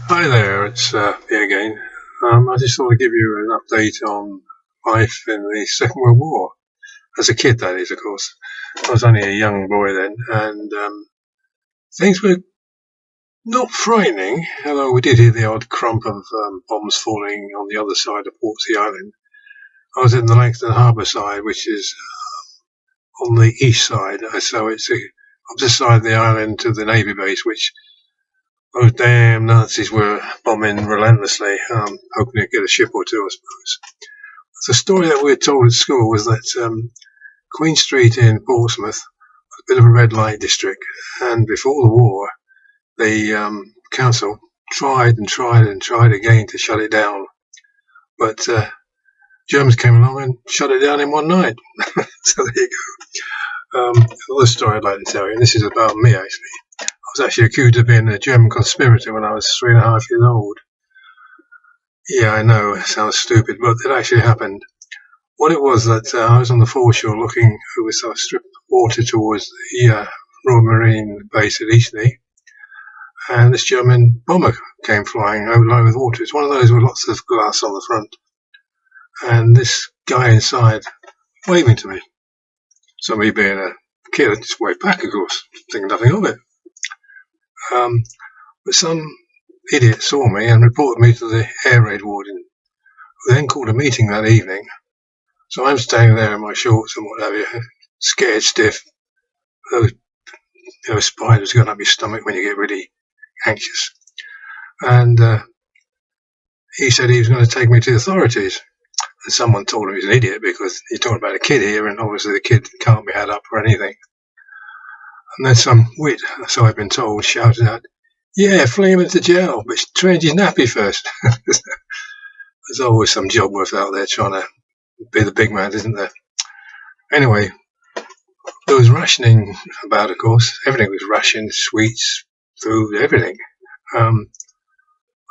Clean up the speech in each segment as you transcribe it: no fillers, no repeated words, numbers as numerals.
Hi there, it's me again. I just thought I'd give you an update on life in the Second World War. As a kid, that is, of course. I was only a young boy then, and things were not frightening, although we did hear the odd crump of bombs falling on the other side of Portsea Island. I was in the Langton Harbour side, which is on the east side, so it's the opposite side of the island to the Navy base, which those damn Nazis were bombing relentlessly, hoping to get a ship or two, I suppose. The story that we were told at school was that Queen Street in Portsmouth was a bit of a red light district, and before the war, the council tried and tried and tried again to shut it down, but Germans came along and shut it down in one night. So there you go. Another story I'd like to tell you, and this is about me actually. I was actually accused of being a German conspirator when I was 3.5 years old. Yeah, I know, it sounds stupid, but it actually happened. What it was that I was on the foreshore looking over some strip of water towards the Royal Marine base at Eastleigh, and this German bomber came flying over low with water. It's one of those with lots of glass on the front, and this guy inside waving to me. So me being a kid, I just waved back, of course, thinking nothing of it. But some idiot saw me and reported me to the air raid warden, who then called a meeting that evening. So I'm standing there in my shorts and what have you, scared stiff. Those spiders going up your stomach when you get really anxious. And he said he was going to take me to the authorities. And someone told him he's an idiot because he's talking about a kid here, and obviously the kid can't be had up for anything. And then some wit, so I've been told, shouted out, "Yeah, flee him into jail, but change his nappy first." There's always some job worth out there trying to be the big man, isn't there? Anyway, there was rationing about, of course. Everything was rationed, sweets, food, everything. I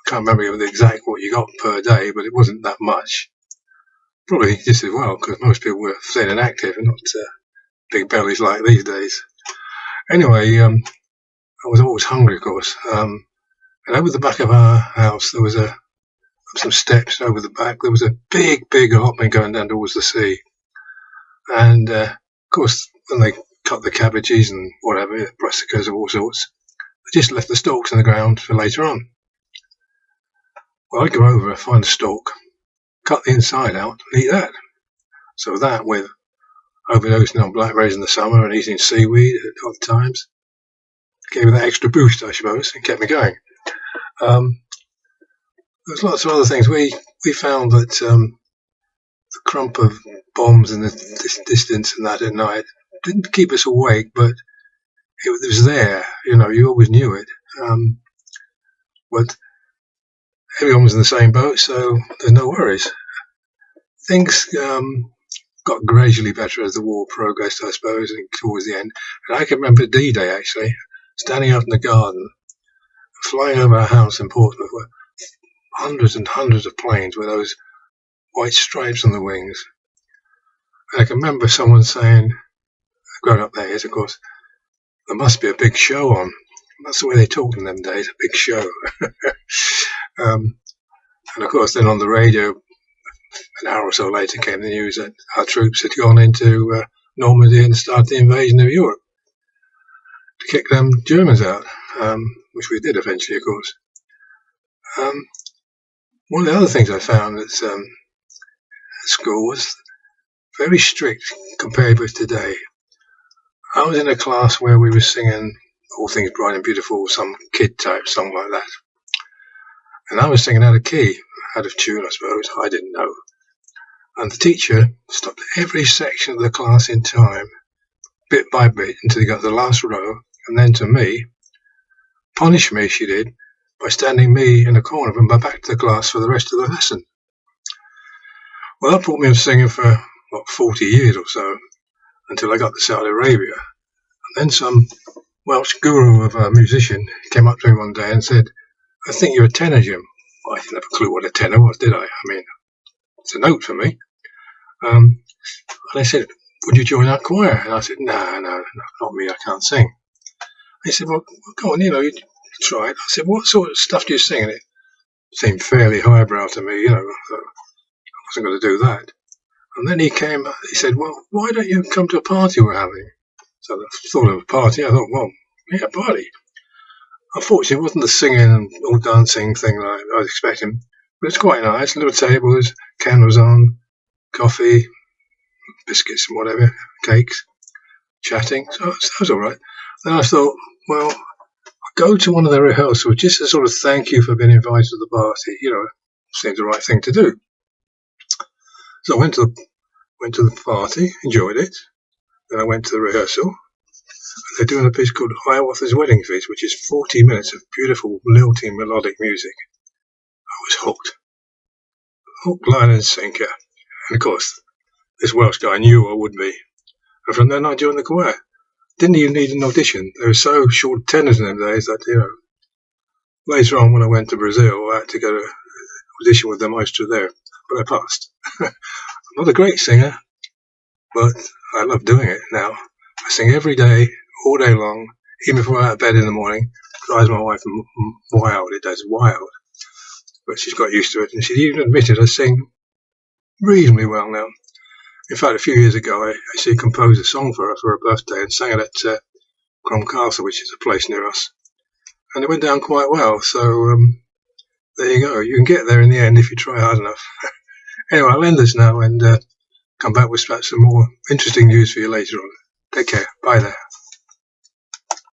can't remember the exact what you got per day, but it wasn't that much. Probably just as well, because most people were thin and active and not big bellies like these days. Anyway, I was always hungry, of course. And over the back of our house, there was some steps over the back. There was a big allotment going down towards the sea. And, of course, when they cut the cabbages and whatever, brassicas of all sorts, they just left the stalks in the ground for later on. Well, I'd go over, find a stalk, cut the inside out, and eat that. So that, with overdosing on blackberries in the summer and eating seaweed at odd times, gave me that extra boost, I suppose, and kept me going. There's lots of other things. We found that the crump of bombs in the distance and that at night didn't keep us awake, but it was there. You always knew it. But everyone was in the same boat, so there's no worries. Things got gradually better as the war progressed, I suppose, and towards the end. And I can remember D-Day, actually, standing out in the garden, flying over our house in Portsmouth, were hundreds and hundreds of planes with those white stripes on the wings. And I can remember someone saying, growing up there is, of course, there must be a big show on. That's the way they talked in them days, a big show. And of course, then on the radio, an hour or so later came the news that our troops had gone into Normandy and started the invasion of Europe to kick them Germans out, which we did eventually, of course. One of the other things I found at school was very strict compared with today. I was in a class where we were singing All Things Bright and Beautiful, some kid type song like that. And I was singing out of key, out of tune, I suppose. I didn't know. And the teacher stopped every section of the class in time, bit by bit, until he got to the last row, and then to me, punished me, she did, by standing me in a corner with my back to the class for the rest of the lesson. Well, that brought me on singing for, 40 years or so, until I got to Saudi Arabia. And then some Welsh guru of a musician came up to me one day and said, "I think you're a tenor, Jim." Well, I didn't have a clue what a tenor was, did I? I mean, it's a note for me. And they said, "Would you join our choir?" And I said, No, not me, I can't sing. They said, "Well, go on, tried. I said, what sort of stuff do you sing? And it seemed fairly highbrow to me, so I wasn't going to do that. And then he said, well, why don't you come to a party we're having? So I thought of a party. I thought, well, yeah, party. Unfortunately, it wasn't the singing and all dancing thing that I was expecting, but it's quite nice. Little tables, candles on, coffee, biscuits and whatever, cakes, chatting. So that was all right. Then I thought, well, I'll go to one of the rehearsals just to sort of thank you for being invited to the party. Seems the right thing to do. So I went to the party, enjoyed it. Then I went to the rehearsal. They're doing a piece called Hiawatha's Wedding Feast, which is 40 minutes of beautiful, lilting, melodic music. I was hooked. Hook, line and sinker. And of course, this Welsh guy knew I would be. And from then I joined the choir. Didn't even need an audition. They were so short tenors in them days that, later on when I went to Brazil, I had to go to audition with the maestro there. But I passed. I'm not a great singer, but I love doing it now. I sing every day, all day long, even before I'm out of bed in the morning. Drives my wife wild. It does wild. But she's got used to it, and she's even admitted I sing reasonably well now. In fact, a few years ago, I actually composed a song for her for her birthday and sang it at Crom Castle, which is a place near us. And it went down quite well. So there you go. You can get there in the end if you try hard enough. Anyway, I'll end this now and come back with perhaps some more interesting news for you later on. Take care. Bye there.